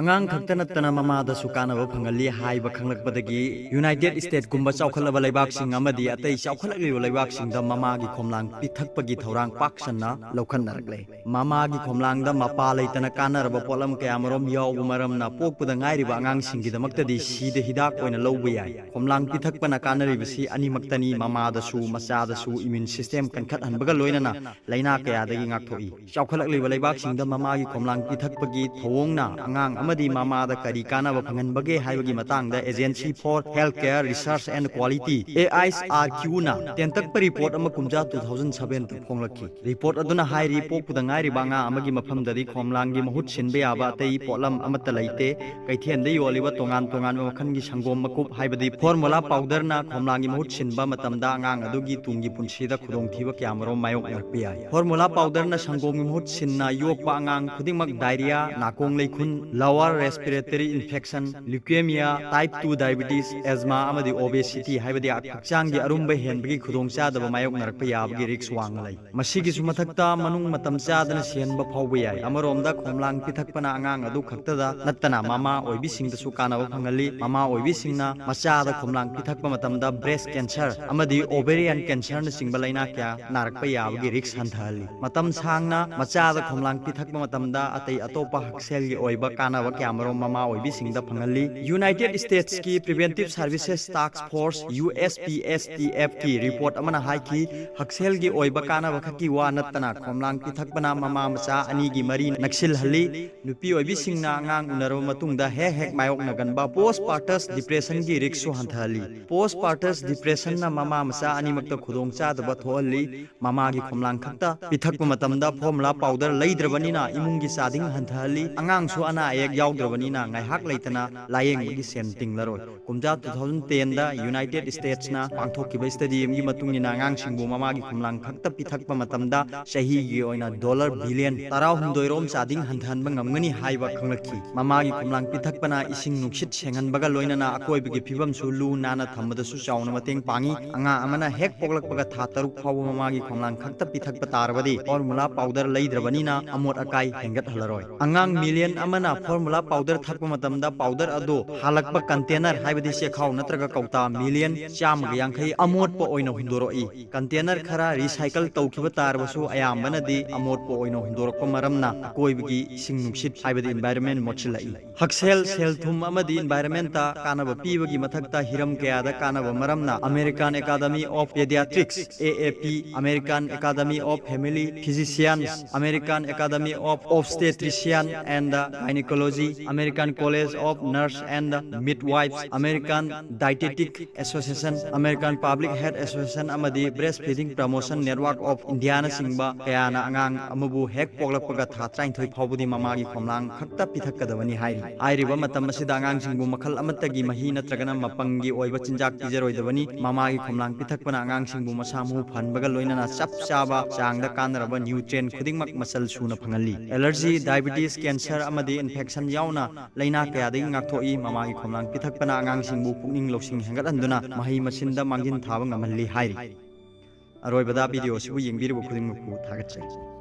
angang khakta nattana mamada su kanaba phangali haiba khanglakpadagi United States gumba chawkhalaba laibak sing amadi atai chawkhalakli laibak sing da mamagi khomlang pithakpagi thorang paksanna lokhannarakle mamagi khomlang da mapa leitana kanaraba polam kayamarom yaw maramna pokpuda ngairiba angang singi damaktadi sida hidak oina lowba yai khomlang pithakpana kanaribasi animaktani mamada su machada su immune system kankhat hanbaga loinana laina kayadagi ngakthoi chawkhalakli laibak sing da mamagi khomlang pithakpagi thowongna angang amadi mamada kari kanaba phanganbage haibagi matangda Agency for Healthcare Research and Quality AIRQ na tentakpa report ama kumja 2007 phonglakhi report aduna hairi pokpuda ngairi banga amagi mafamdadi khomlangi mahut sinbe yaba tei polam amata laite kaithiende yoliba tongan tongan makhangi sangom makup haibadi formula powder na khomlangi mahut sinba matamda angang adugi tungi punsida khudong thiba kyamaro mayok yarpia formula powder na sangom mahut sinna yokpa angang khudingmak diarrhea nakong leikhun lower respiratory infection leukemia type 2 diabetes asthma amadi obesity haibadi akchanggi arumba henbagi khudong chadaba mayok narakpa yabagi risk wanglai masigi sumathakta manung matam chadana sienba phawba yai amaromda khomlang pithakpana angang adu khaktada nattana mama oibi singda su kanaba phangali mama oibi singna machada khomlang pithakpa matamda breast cancer amadi ovarian cancer na singba laina kya narakpa yabagi risk hanthali matam sangna machada khomlang pithakpa matamda atai atopa hakselgi oiba kanaba kyamarom mama oibi singda phangali United States ki Preventive Services Task Force USPSTF ki report amana haiki hakselgi oiba kanaba khaki wa nattana khomlang pithakpana mama macha ani gi mari naksil hali nupi oibi singna angang unaro matungda hek mayok naganba postpartum depression gi risk su hanthali postpartum depression na mama macha ani makta khudong cha daba thoali mama gi khomlang khakta pithakpa matamda formula powder leidrabani na imungi sading hanthali angang su ana ayek yawdrabani na ngai hak leitana layeng gi senting laroi kumja 2010 da United States na pangthokkiba stadium gi matungina angang singbu mama gi khomlang khakta pithakpa matamda shahi gi oina dollar billion tarau humdoi rom sading hanthanba ngamngani haiba khanglakhi mama gi khomlang pithakpana ising nuksit senghanbaga loinana akoibagi phibam su lu nana thambada su chauna mateng pangi anga amana hek poglakpaga tha taruk phawu mama gi khomlang khakta pithakpa tarbadi formula powder leidrabani na amot akai hengat halaroi angang million amana formula powder thakpa matamda powder ado halakpa container haibadi sekhau natraga kauta million cham ga yankhai amot po oina hundoroi container khara recycle tawkhiba tarbasu ayambana di amot po oina hundorokpa maramna koibagi ising nuksit haibadi environment mochilai haksel sel thum amadi environment ta kanaba pibagi mathakta hiram kayada kanaba maramna American Academy of Pediatrics AAP American Academy of Family Physicians American Academy of Obstetrician and Gynecology American College of Nurse and Midwives American Dietetic Association American Public Health Association amadi Breastfeeding Promotion Network of India na singba kayana angang amabu hek poglakpaga tha 33 phawbudi mamagi khomlang khakta pithakadabani hairi airiba matam asida angang singbu makhal amatagi mahi natragana mapangi oiba chinjak pijaroidabani mamagi khomlang pithakpana angang singbu masamu phanbaga loinana chap chaba changda kanaraba nutrient khudingmak masal suna phangali allergy diabetes cancer amadi infection yauna laina kayadagi ngakthoi mamagi khomlang pithakpana angang singbu pukning losing hengat anduna mahi masinda mangin thaba ngamalli hairi aroibada video sibu yengbiribu khudingmakku thagatchai